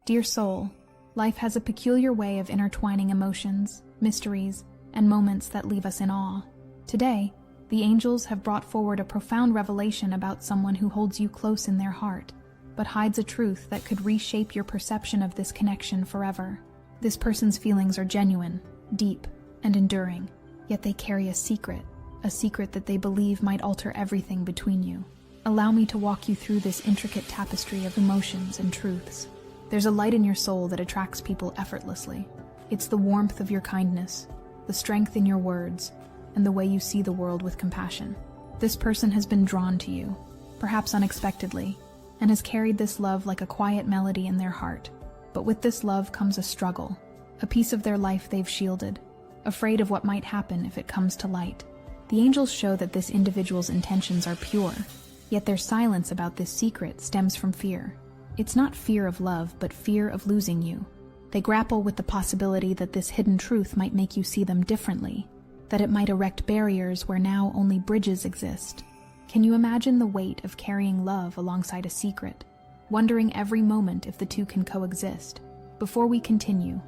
Dear soul, life has a peculiar way of intertwining emotions, mysteries, and moments that leave us in awe. Today, the angels have brought forward a profound revelation about someone who holds you close in their heart, but hides a truth that could reshape your perception of this connection forever. This person's feelings are genuine, deep, and enduring, yet they carry a secret that they believe might alter everything between you. Allow me to walk you through this intricate tapestry of emotions and truths. There's a light in your soul that attracts people effortlessly. It's the warmth of your kindness, the strength in your words, and the way you see the world with compassion. This person has been drawn to you, perhaps unexpectedly, and has carried this love like a quiet melody in their heart. But with this love comes a struggle, a piece of their life they've shielded, afraid of what might happen if it comes to light. The angels show that this individual's intentions are pure, yet their silence about this secret stems from fear. It's not fear of love, but fear of losing you. They grapple with the possibility that this hidden truth might make you see them differently, that it might erect barriers where now only bridges exist. Can you imagine the weight of carrying love alongside a secret, wondering every moment if the two can coexist? Before we continue,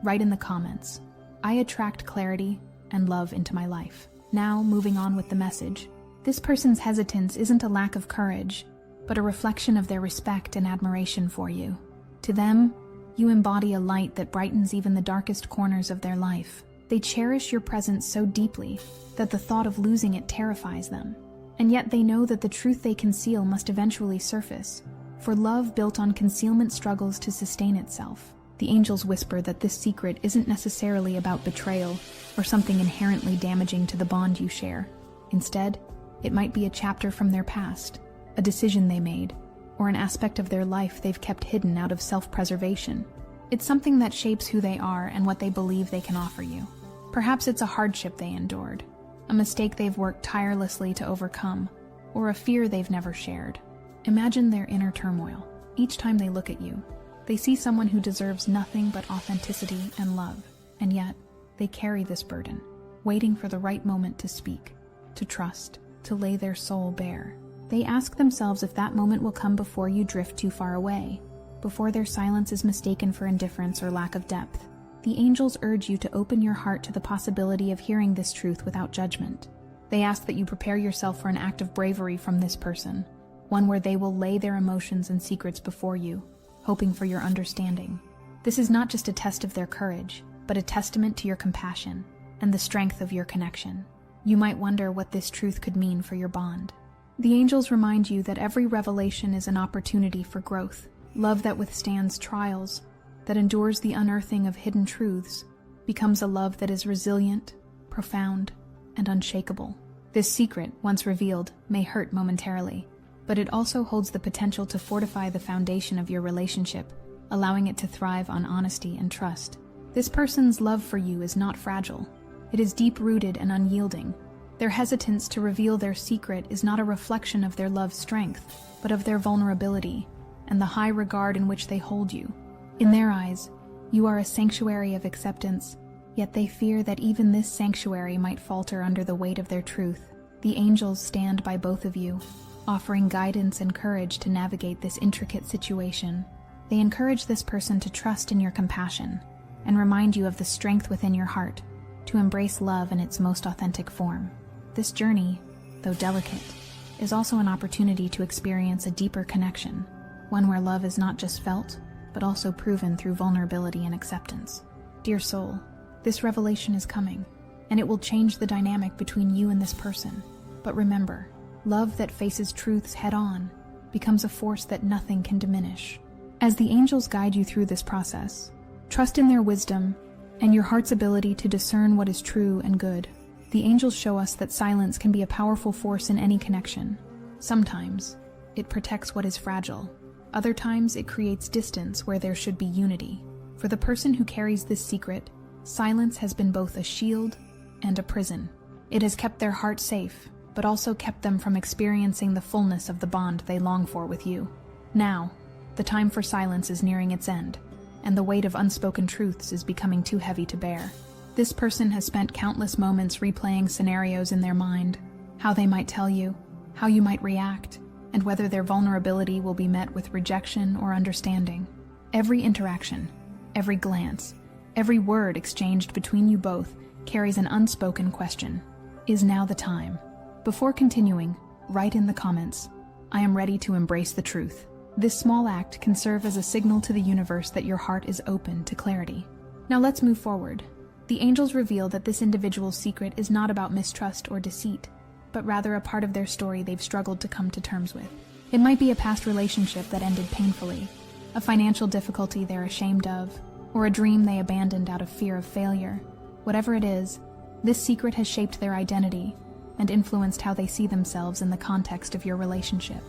write in the comments, "I attract clarity and love into my life." Now, moving on with the message. This person's hesitance isn't a lack of courage, but a reflection of their respect and admiration for you. To them, you embody a light that brightens even the darkest corners of their life. They cherish your presence so deeply that the thought of losing it terrifies them. And yet they know that the truth they conceal must eventually surface, for love built on concealment struggles to sustain itself. The angels whisper that this secret isn't necessarily about betrayal or something inherently damaging to the bond you share. Instead, it might be a chapter from their past, a decision they made, or an aspect of their life they've kept hidden out of self-preservation. It's something that shapes who they are and what they believe they can offer you. Perhaps it's a hardship they endured, a mistake they've worked tirelessly to overcome, or a fear they've never shared. Imagine their inner turmoil. Each time they look at you, they see someone who deserves nothing but authenticity and love, and yet they carry this burden, waiting for the right moment to speak, to trust, to lay their soul bare. They ask themselves if that moment will come before you drift too far away, before their silence is mistaken for indifference or lack of depth. The angels urge you to open your heart to the possibility of hearing this truth without judgment. They ask that you prepare yourself for an act of bravery from this person, one where they will lay their emotions and secrets before you, hoping for your understanding. This is not just a test of their courage, but a testament to your compassion and the strength of your connection. You might wonder what this truth could mean for your bond. The angels remind you that every revelation is an opportunity for growth. Love that withstands trials, that endures the unearthing of hidden truths, becomes a love that is resilient, profound, and unshakable. This secret, once revealed, may hurt momentarily, but it also holds the potential to fortify the foundation of your relationship, allowing it to thrive on honesty and trust. This person's love for you is not fragile. It is deep-rooted and unyielding. Their hesitance to reveal their secret is not a reflection of their love's strength, but of their vulnerability and the high regard in which they hold you. In their eyes, you are a sanctuary of acceptance, yet they fear that even this sanctuary might falter under the weight of their truth. The angels stand by both of you, offering guidance and courage to navigate this intricate situation. They encourage this person to trust in your compassion and remind you of the strength within your heart to embrace love in its most authentic form. This journey, though delicate, is also an opportunity to experience a deeper connection, one where love is not just felt, but also proven through vulnerability and acceptance. Dear soul, this revelation is coming, and it will change the dynamic between you and this person. But remember, love that faces truths head-on becomes a force that nothing can diminish. As the angels guide you through this process, trust in their wisdom and your heart's ability to discern what is true and good. The angels show us that silence can be a powerful force in any connection. Sometimes, it protects what is fragile. Other times, it creates distance where there should be unity. For the person who carries this secret, silence has been both a shield and a prison. It has kept their heart safe, but also kept them from experiencing the fullness of the bond they long for with you. Now, the time for silence is nearing its end, and the weight of unspoken truths is becoming too heavy to bear. This person has spent countless moments replaying scenarios in their mind, how they might tell you, how you might react, and whether their vulnerability will be met with rejection or understanding. Every interaction, every glance, every word exchanged between you both carries an unspoken question. Is now the time? Before continuing, write in the comments, "I am ready to embrace the truth." This small act can serve as a signal to the universe that your heart is open to clarity. Now let's move forward. The angels reveal that this individual's secret is not about mistrust or deceit, but rather a part of their story they've struggled to come to terms with. It might be a past relationship that ended painfully, a financial difficulty they're ashamed of, or a dream they abandoned out of fear of failure. Whatever it is, this secret has shaped their identity and influenced how they see themselves in the context of your relationship.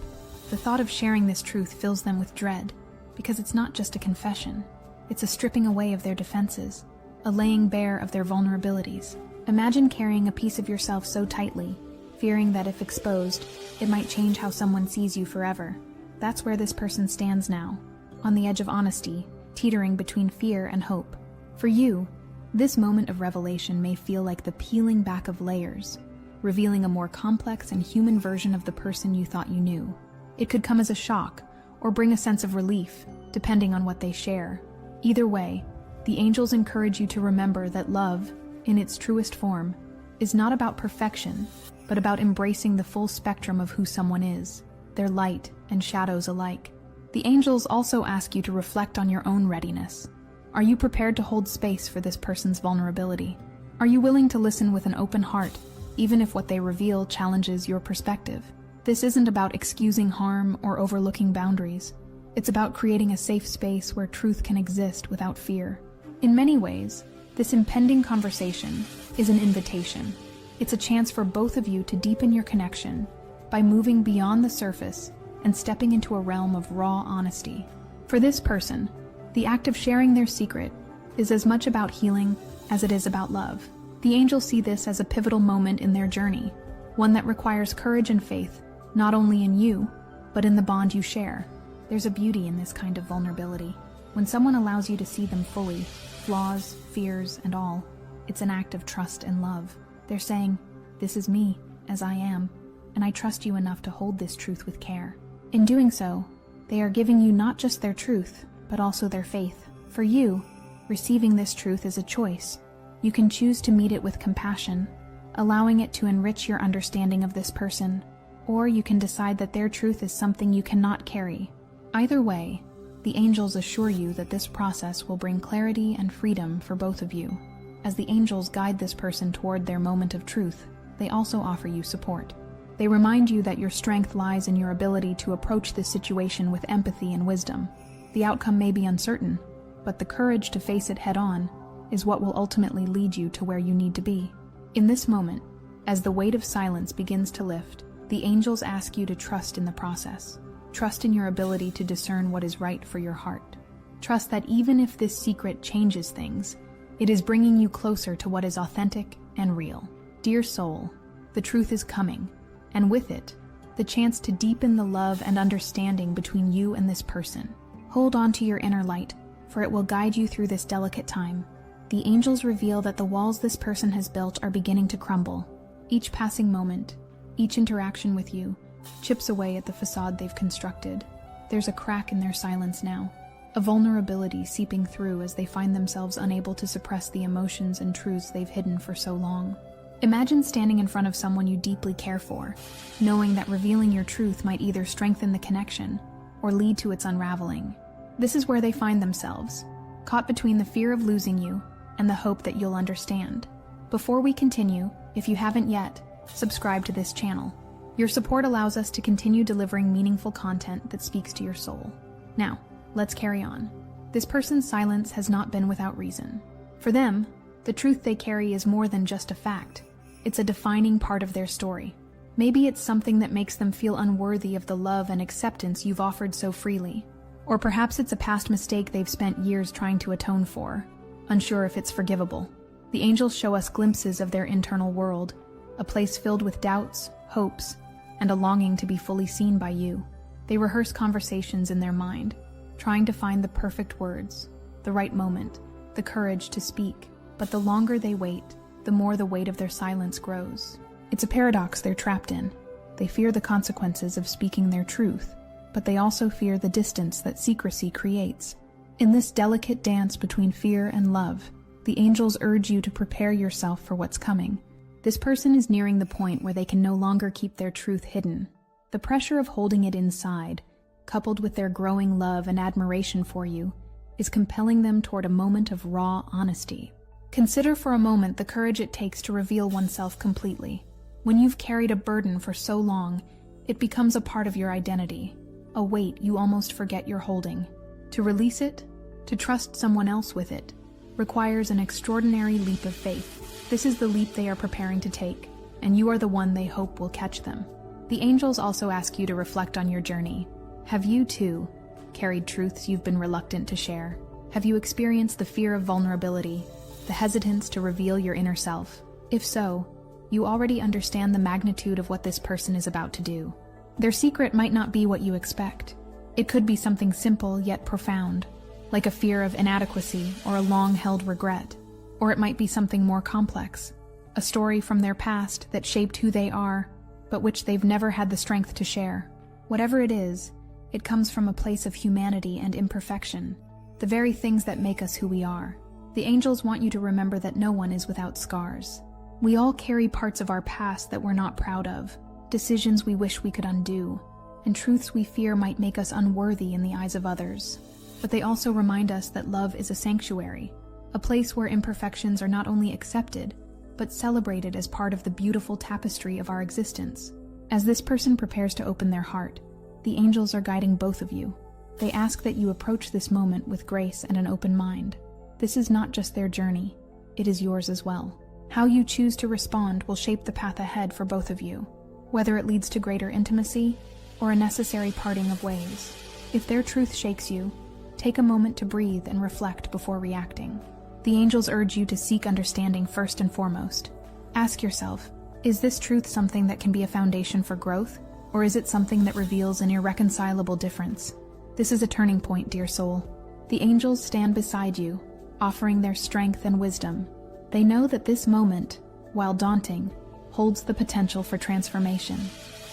The thought of sharing this truth fills them with dread, because it's not just a confession. It's a stripping away of their defenses, a laying bare of their vulnerabilities. Imagine carrying a piece of yourself so tightly, fearing that if exposed, it might change how someone sees you forever. That's where this person stands now, on the edge of honesty, teetering between fear and hope. For you, this moment of revelation may feel like the peeling back of layers, revealing a more complex and human version of the person you thought you knew. It could come as a shock, or bring a sense of relief, depending on what they share. Either way, the angels encourage you to remember that love, in its truest form, is not about perfection, but about embracing the full spectrum of who someone is, their light and shadows alike. The angels also ask you to reflect on your own readiness. Are you prepared to hold space for this person's vulnerability? Are you willing to listen with an open heart, even if what they reveal challenges your perspective? This isn't about excusing harm or overlooking boundaries. It's about creating a safe space where truth can exist without fear. In many ways, this impending conversation is an invitation. It's a chance for both of you to deepen your connection by moving beyond the surface and stepping into a realm of raw honesty. For this person, the act of sharing their secret is as much about healing as it is about love. The angels see this as a pivotal moment in their journey, one that requires courage and faith, not only in you, but in the bond you share. There's a beauty in this kind of vulnerability. When someone allows you to see them fully, flaws, fears, and all, it's an act of trust and love. They're saying, "This is me, as I am, and I trust you enough to hold this truth with care." In doing so, they are giving you not just their truth, but also their faith. For you, receiving this truth is a choice. You can choose to meet it with compassion, allowing it to enrich your understanding of this person, or you can decide that their truth is something you cannot carry. Either way, the angels assure you that this process will bring clarity and freedom for both of you. As the angels guide this person toward their moment of truth, they also offer you support. They remind you that your strength lies in your ability to approach this situation with empathy and wisdom. The outcome may be uncertain, but the courage to face it head-on is what will ultimately lead you to where you need to be. In this moment, as the weight of silence begins to lift, the angels ask you to trust in the process. Trust in your ability to discern what is right for your heart. Trust that even if this secret changes things, it is bringing you closer to what is authentic and real. Dear soul, the truth is coming, and with it, the chance to deepen the love and understanding between you and this person. Hold on to your inner light, for it will guide you through this delicate time. The angels reveal that the walls this person has built are beginning to crumble. Each passing moment, each interaction with you, chips away at the facade they've constructed. There's a crack in their silence now, a vulnerability seeping through as they find themselves unable to suppress the emotions and truths they've hidden for so long. Imagine standing in front of someone you deeply care for, knowing that revealing your truth might either strengthen the connection or lead to its unraveling. This is where they find themselves, caught between the fear of losing you and the hope that you'll understand. Before we continue, if you haven't yet, subscribe to this channel. Your support allows us to continue delivering meaningful content that speaks to your soul. Now, let's carry on. This person's silence has not been without reason. For them, the truth they carry is more than just a fact. It's a defining part of their story. Maybe it's something that makes them feel unworthy of the love and acceptance you've offered so freely. Or perhaps it's a past mistake they've spent years trying to atone for, unsure if it's forgivable. The angels show us glimpses of their internal world, a place filled with doubts, hopes, and a longing to be fully seen by you. They rehearse conversations in their mind, trying to find the perfect words, the right moment, the courage to speak. But the longer they wait, the more the weight of their silence grows. It's a paradox they're trapped in. They fear the consequences of speaking their truth, but they also fear the distance that secrecy creates. In this delicate dance between fear and love, the angels urge you to prepare yourself for what's coming. This person is nearing the point where they can no longer keep their truth hidden. The pressure of holding it inside, coupled with their growing love and admiration for you, is compelling them toward a moment of raw honesty. Consider for a moment the courage it takes to reveal oneself completely. When you've carried a burden for so long, it becomes a part of your identity, a weight you almost forget you're holding. To release it, to trust someone else with it, requires an extraordinary leap of faith. This is the leap they are preparing to take, and you are the one they hope will catch them. The angels also ask you to reflect on your journey. Have you, too, carried truths you've been reluctant to share? Have you experienced the fear of vulnerability, the hesitance to reveal your inner self? If so, you already understand the magnitude of what this person is about to do. Their secret might not be what you expect. It could be something simple yet profound, like a fear of inadequacy or a long-held regret. Or it might be something more complex, a story from their past that shaped who they are, but which they've never had the strength to share. Whatever it is, it comes from a place of humanity and imperfection, the very things that make us who we are. The angels want you to remember that no one is without scars. We all carry parts of our past that we're not proud of, decisions we wish we could undo, and truths we fear might make us unworthy in the eyes of others. But they also remind us that love is a sanctuary, a place where imperfections are not only accepted, but celebrated as part of the beautiful tapestry of our existence. As this person prepares to open their heart, the angels are guiding both of you. They ask that you approach this moment with grace and an open mind. This is not just their journey, it is yours as well. How you choose to respond will shape the path ahead for both of you, whether it leads to greater intimacy or a necessary parting of ways. If their truth shakes you, take a moment to breathe and reflect before reacting. The angels urge you to seek understanding first and foremost. Ask yourself, is this truth something that can be a foundation for growth, or is it something that reveals an irreconcilable difference? This is a turning point, dear soul. The angels stand beside you, offering their strength and wisdom. They know that this moment, while daunting, holds the potential for transformation.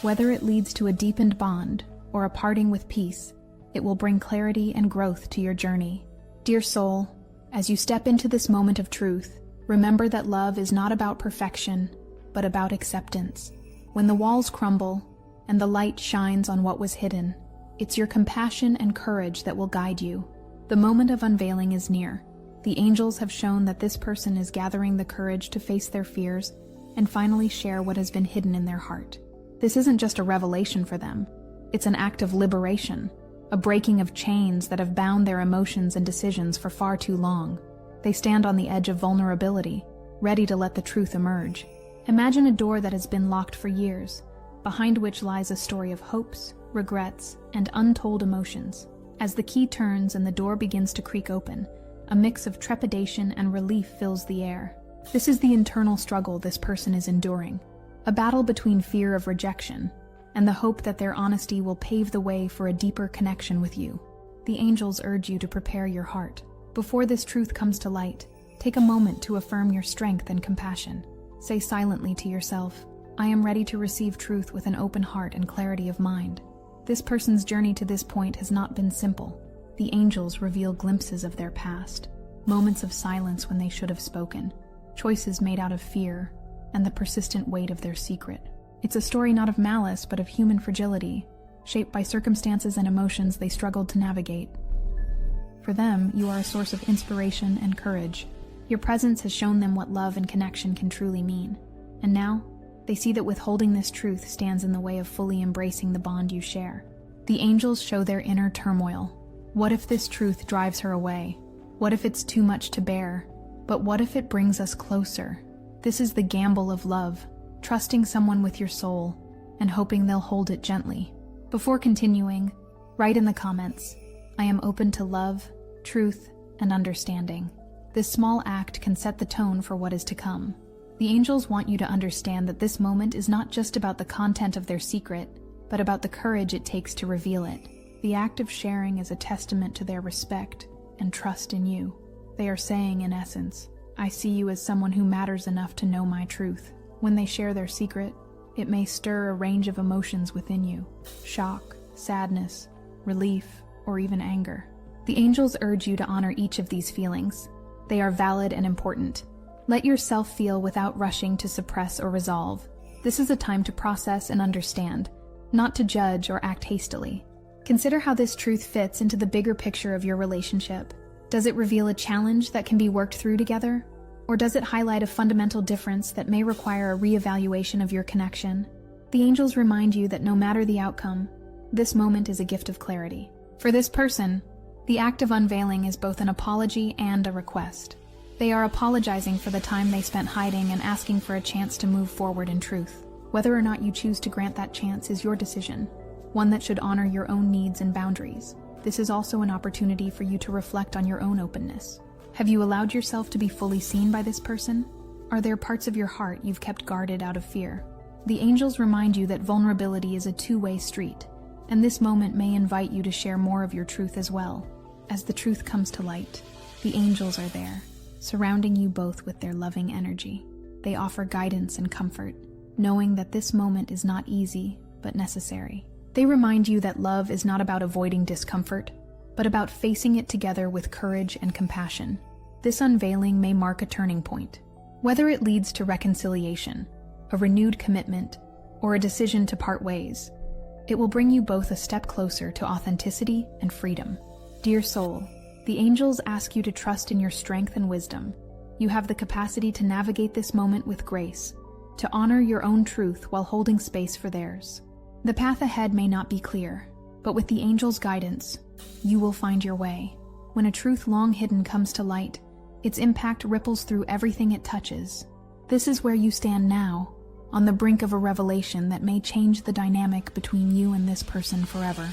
Whether it leads to a deepened bond or a parting with peace, it will bring clarity and growth to your journey. Dear soul, as you step into this moment of truth, remember that love is not about perfection, but about acceptance. When the walls crumble and the light shines on what was hidden, it's your compassion and courage that will guide you. The moment of unveiling is near. The angels have shown that this person is gathering the courage to face their fears and finally share what has been hidden in their heart. This isn't just a revelation for them. It's an act of liberation, a breaking of chains that have bound their emotions and decisions for far too long. They stand on the edge of vulnerability, ready to let the truth emerge. Imagine a door that has been locked for years, behind which lies a story of hopes, regrets, and untold emotions. As the key turns and the door begins to creak open, a mix of trepidation and relief fills the air. This is the internal struggle this person is enduring, a battle between fear of rejection and the hope that their honesty will pave the way for a deeper connection with you. The angels urge you to prepare your heart. Before this truth comes to light, take a moment to affirm your strength and compassion. Say silently to yourself, I am ready to receive truth with an open heart and clarity of mind. This person's journey to this point has not been simple. The angels reveal glimpses of their past, moments of silence when they should have spoken, choices made out of fear, and the persistent weight of their secret. It's a story not of malice but of human fragility, shaped by circumstances and emotions they struggled to navigate. For them, you are a source of inspiration and courage. Your presence has shown them what love and connection can truly mean. And now, they see that withholding this truth stands in the way of fully embracing the bond you share. The angels show their inner turmoil. What if this truth drives her away? What if it's too much to bear? But what if it brings us closer? This is the gamble of love, trusting someone with your soul and hoping they'll hold it gently. Before continuing, write in the comments, I am open to love, truth, and understanding. This small act can set the tone for what is to come. The angels want you to understand that this moment is not just about the content of their secret, but about the courage it takes to reveal it. The act of sharing is a testament to their respect and trust in you. They are saying, in essence, I see you as someone who matters enough to know my truth. When they share their secret, it may stir a range of emotions within you: shock, sadness, relief, or even anger. The angels urge you to honor each of these feelings. They are valid and important. Let yourself feel without rushing to suppress or resolve. This is a time to process and understand, not to judge or act hastily. Consider how this truth fits into the bigger picture of your relationship. Does it reveal a challenge that can be worked through together? Or does it highlight a fundamental difference that may require a reevaluation of your connection? The angels remind you that no matter the outcome, this moment is a gift of clarity. For this person, the act of unveiling is both an apology and a request. They are apologizing for the time they spent hiding and asking for a chance to move forward in truth. Whether or not you choose to grant that chance is your decision, one that should honor your own needs and boundaries. This is also an opportunity for you to reflect on your own openness. Have you allowed yourself to be fully seen by this person? Are there parts of your heart you've kept guarded out of fear? The angels remind you that vulnerability is a two-way street, and this moment may invite you to share more of your truth as well. As the truth comes to light, the angels are there, surrounding you both with their loving energy. They offer guidance and comfort, knowing that this moment is not easy, but necessary. They remind you that love is not about avoiding discomfort, but about facing it together with courage and compassion. This unveiling may mark a turning point. Whether it leads to reconciliation, a renewed commitment, or a decision to part ways, it will bring you both a step closer to authenticity and freedom. Dear soul, the angels ask you to trust in your strength and wisdom. You have the capacity to navigate this moment with grace, to honor your own truth while holding space for theirs. The path ahead may not be clear, but with the angels' guidance, you will find your way. When a truth long hidden comes to light, its impact ripples through everything it touches. This is where you stand now, on the brink of a revelation that may change the dynamic between you and this person forever.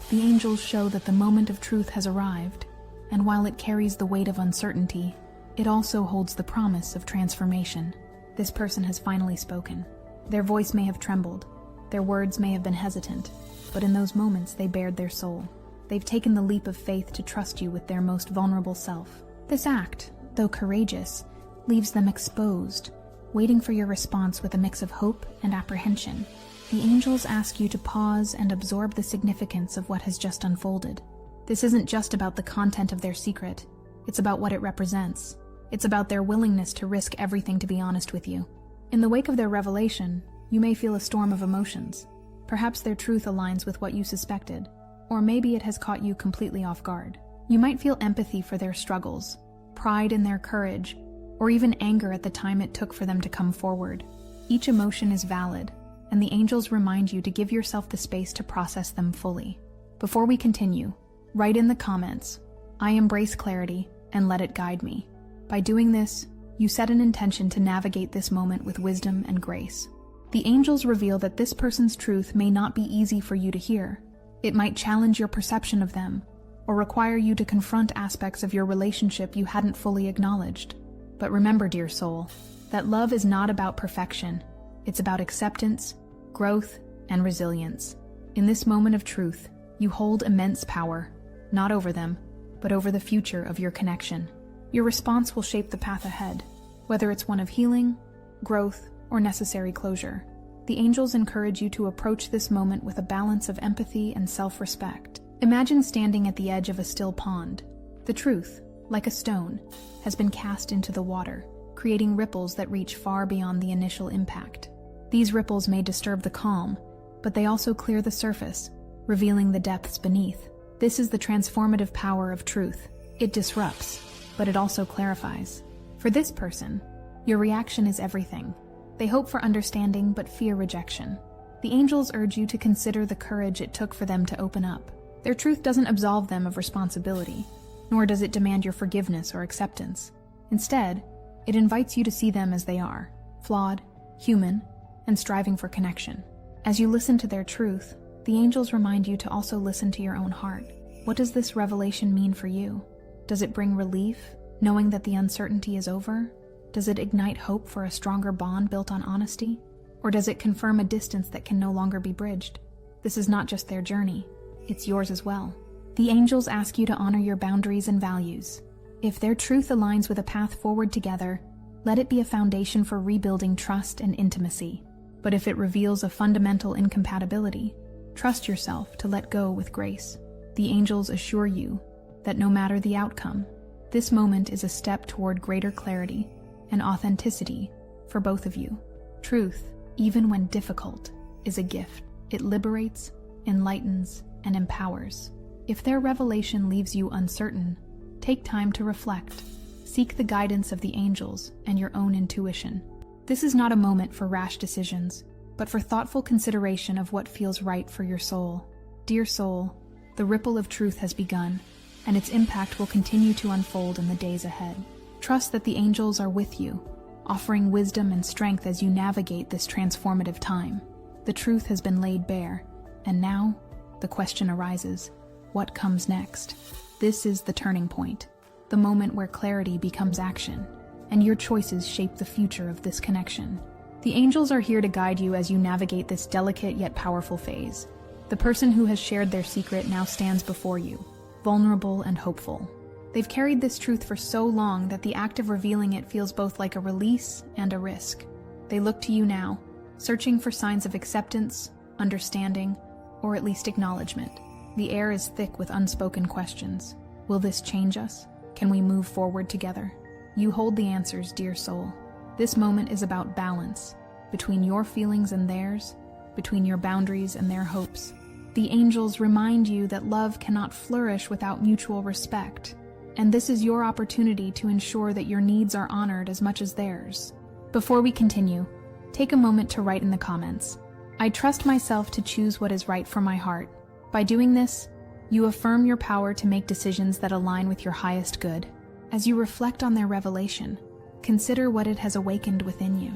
The angels show that the moment of truth has arrived, and while it carries the weight of uncertainty, it also holds the promise of transformation. This person has finally spoken. Their voice may have trembled, their words may have been hesitant, but in those moments they bared their soul. They've taken the leap of faith to trust you with their most vulnerable self. This act, though courageous, leaves them exposed, waiting for your response with a mix of hope and apprehension. The angels ask you to pause and absorb the significance of what has just unfolded. This isn't just about the content of their secret, it's about what it represents. It's about their willingness to risk everything to be honest with you. In the wake of their revelation, you may feel a storm of emotions. Perhaps their truth aligns with what you suspected, or maybe it has caught you completely off guard. You might feel empathy for their struggles, pride in their courage, or even anger at the time it took for them to come forward. Each emotion is valid, and the angels remind you to give yourself the space to process them fully. Before we continue, write in the comments, "I embrace clarity and let it guide me." By doing this, you set an intention to navigate this moment with wisdom and grace. The angels reveal that this person's truth may not be easy for you to hear. It might challenge your perception of them, or require you to confront aspects of your relationship you hadn't fully acknowledged. But remember, dear soul, that love is not about perfection. It's about acceptance, growth, and resilience. In this moment of truth, you hold immense power, not over them, but over the future of your connection. Your response will shape the path ahead, whether it's one of healing, growth, or necessary closure. The angels encourage you to approach this moment with a balance of empathy and self-respect. Imagine standing at the edge of a still pond. The truth, like a stone, has been cast into the water, creating ripples that reach far beyond the initial impact. These ripples may disturb the calm, but they also clear the surface, revealing the depths beneath. This is the transformative power of truth. It disrupts, but it also clarifies. For this person, your reaction is everything. They hope for understanding but fear rejection. The angels urge you to consider the courage it took for them to open up. Their truth doesn't absolve them of responsibility, nor does it demand your forgiveness or acceptance. Instead, it invites you to see them as they are, flawed, human, and striving for connection. As you listen to their truth, the angels remind you to also listen to your own heart. What does this revelation mean for you? Does it bring relief, knowing that the uncertainty is over? Does it ignite hope for a stronger bond built on honesty? Or does it confirm a distance that can no longer be bridged? This is not just their journey, it's yours as well. The angels ask you to honor your boundaries and values. If their truth aligns with a path forward together, let it be a foundation for rebuilding trust and intimacy. But if it reveals a fundamental incompatibility, trust yourself to let go with grace. The angels assure you that no matter the outcome, this moment is a step toward greater clarity and authenticity for both of you. Truth, even when difficult, is a gift. It liberates, enlightens, and empowers. If their revelation leaves you uncertain, take time to reflect. Seek the guidance of the angels and your own intuition. This is not a moment for rash decisions, but for thoughtful consideration of what feels right for your soul. Dear soul, the ripple of truth has begun, and its impact will continue to unfold in the days ahead. Trust that the angels are with you, offering wisdom and strength as you navigate this transformative time. The truth has been laid bare, and now the question arises, what comes next? This is the turning point, the moment where clarity becomes action, and your choices shape the future of this connection. The angels are here to guide you as you navigate this delicate yet powerful phase. The person who has shared their secret now stands before you, vulnerable and hopeful. They've carried this truth for so long that the act of revealing it feels both like a release and a risk. They look to you now, searching for signs of acceptance, understanding, or at least acknowledgement. The air is thick with unspoken questions. Will this change us? Can we move forward together? You hold the answers, dear soul. This moment is about balance, between your feelings and theirs, between your boundaries and their hopes. The angels remind you that love cannot flourish without mutual respect, and this is your opportunity to ensure that your needs are honored as much as theirs. Before we continue, take a moment to write in the comments, "I trust myself to choose what is right for my heart." By doing this, you affirm your power to make decisions that align with your highest good. As you reflect on their revelation, consider what it has awakened within you.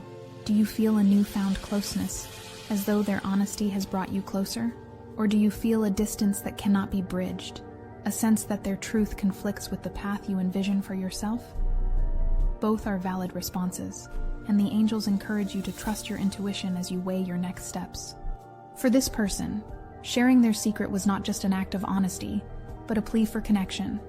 Do you feel a newfound closeness, as though their honesty has brought you closer? Or do you feel a distance that cannot be bridged, a sense that their truth conflicts with the path you envision for yourself? Both are valid responses, and the angels encourage you to trust your intuition as you weigh your next steps. For this person, sharing their secret was not just an act of honesty, but a plea for connection.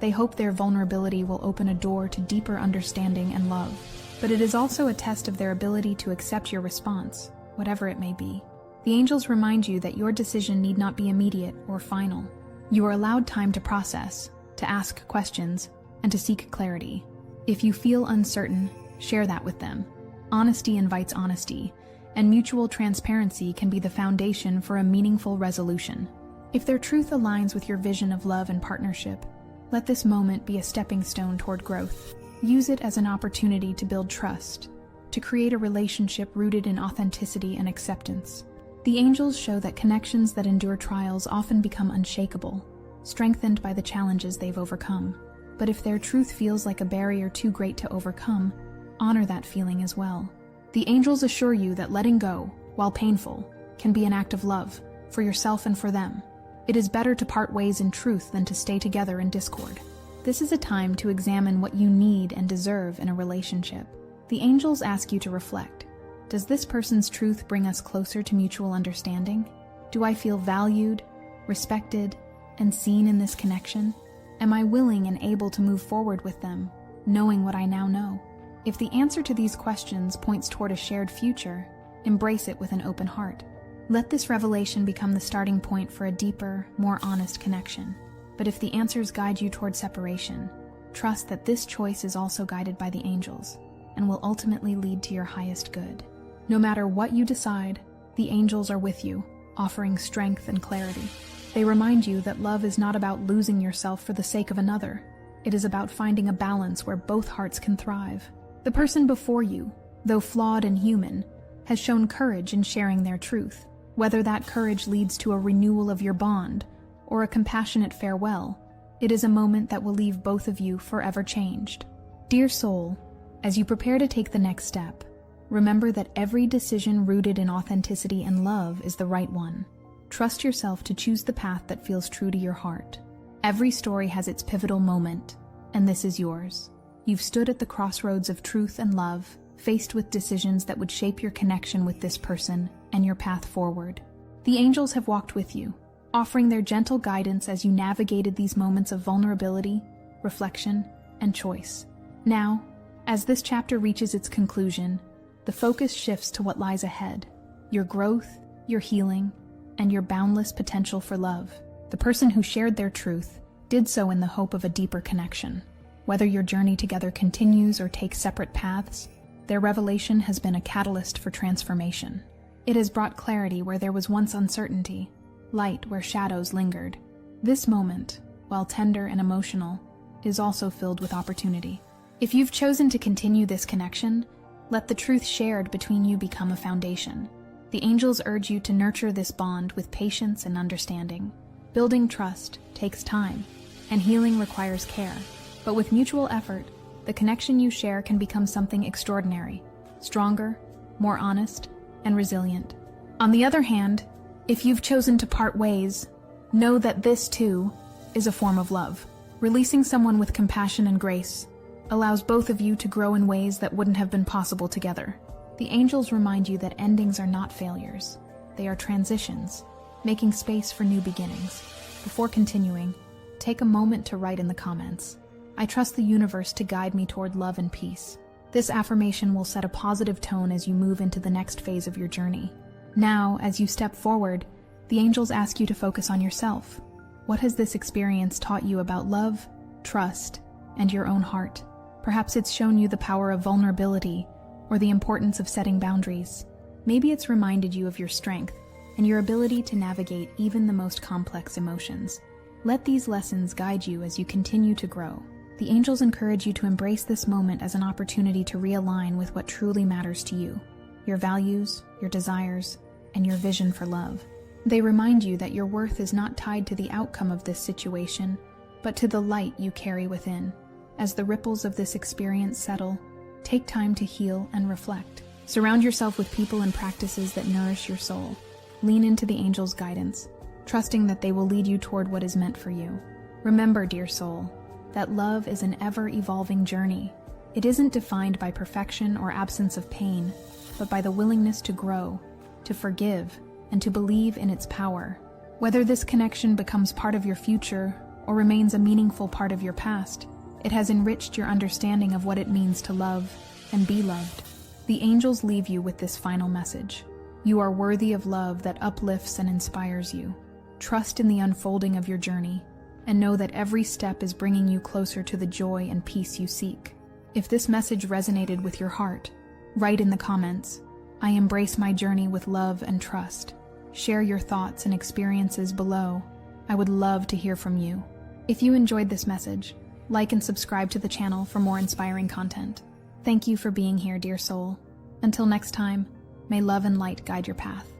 They hope their vulnerability will open a door to deeper understanding and love, but it is also a test of their ability to accept your response, whatever it may be. The angels remind you that your decision need not be immediate or final. You are allowed time to process, to ask questions, and to seek clarity. If you feel uncertain, share that with them. Honesty invites honesty, and mutual transparency can be the foundation for a meaningful resolution. If their truth aligns with your vision of love and partnership, let this moment be a stepping stone toward growth. Use it as an opportunity to build trust, to create a relationship rooted in authenticity and acceptance. The angels show that connections that endure trials often become unshakable, strengthened by the challenges they've overcome. But if their truth feels like a barrier too great to overcome, honor that feeling as well. The angels assure you that letting go, while painful, can be an act of love, for yourself and for them. It is better to part ways in truth than to stay together in discord. This is a time to examine what you need and deserve in a relationship. The angels ask you to reflect. Does this person's truth bring us closer to mutual understanding? Do I feel valued, respected, and seen in this connection? Am I willing and able to move forward with them, knowing what I now know? If the answer to these questions points toward a shared future, embrace it with an open heart. Let this revelation become the starting point for a deeper, more honest connection. But if the answers guide you toward separation, trust that this choice is also guided by the angels and will ultimately lead to your highest good. No matter what you decide, the angels are with you, offering strength and clarity. They remind you that love is not about losing yourself for the sake of another. It is about finding a balance where both hearts can thrive. The person before you, though flawed and human, has shown courage in sharing their truth. Whether that courage leads to a renewal of your bond or a compassionate farewell, it is a moment that will leave both of you forever changed. Dear soul, as you prepare to take the next step, remember that every decision rooted in authenticity and love is the right one. Trust yourself to choose the path that feels true to your heart. Every story has its pivotal moment, and this is yours. You've stood at the crossroads of truth and love, faced with decisions that would shape your connection with this person and your path forward. The angels have walked with you, offering their gentle guidance as you navigated these moments of vulnerability, reflection, and choice. Now, as this chapter reaches its conclusion, the focus shifts to what lies ahead: your growth, your healing, and your boundless potential for love. The person who shared their truth did so in the hope of a deeper connection. Whether your journey together continues or takes separate paths, their revelation has been a catalyst for transformation. It has brought clarity where there was once uncertainty, light where shadows lingered. This moment, while tender and emotional, is also filled with opportunity. If you've chosen to continue this connection, let the truth shared between you become a foundation. The angels urge you to nurture this bond with patience and understanding. Building trust takes time, and healing requires care. But with mutual effort, the connection you share can become something extraordinary, stronger, more honest, and resilient. On the other hand, if you've chosen to part ways, know that this, too, is a form of love. Releasing someone with compassion and grace allows both of you to grow in ways that wouldn't have been possible together. The angels remind you that endings are not failures. They are transitions, making space for new beginnings. Before continuing, take a moment to write in the comments, "I trust the universe to guide me toward love and peace." This affirmation will set a positive tone as you move into the next phase of your journey. Now, as you step forward, the angels ask you to focus on yourself. What has this experience taught you about love, trust, and your own heart? Perhaps it's shown you the power of vulnerability or the importance of setting boundaries. Maybe it's reminded you of your strength and your ability to navigate even the most complex emotions. Let these lessons guide you as you continue to grow. The angels encourage you to embrace this moment as an opportunity to realign with what truly matters to you, your values, your desires, and your vision for love. They remind you that your worth is not tied to the outcome of this situation, but to the light you carry within. As the ripples of this experience settle, take time to heal and reflect. Surround yourself with people and practices that nourish your soul. Lean into the angels' guidance, trusting that they will lead you toward what is meant for you. Remember, dear soul, that love is an ever-evolving journey. It isn't defined by perfection or absence of pain, but by the willingness to grow, to forgive, and to believe in its power. Whether this connection becomes part of your future or remains a meaningful part of your past, it has enriched your understanding of what it means to love and be loved. The angels leave you with this final message. You are worthy of love that uplifts and inspires you. Trust in the unfolding of your journey, and know that every step is bringing you closer to the joy and peace you seek. If this message resonated with your heart, write in the comments, "I embrace my journey with love and trust." Share your thoughts and experiences below. I would love to hear from you. If you enjoyed this message, like and subscribe to the channel for more inspiring content. Thank you for being here, dear soul. Until next time, may love and light guide your path.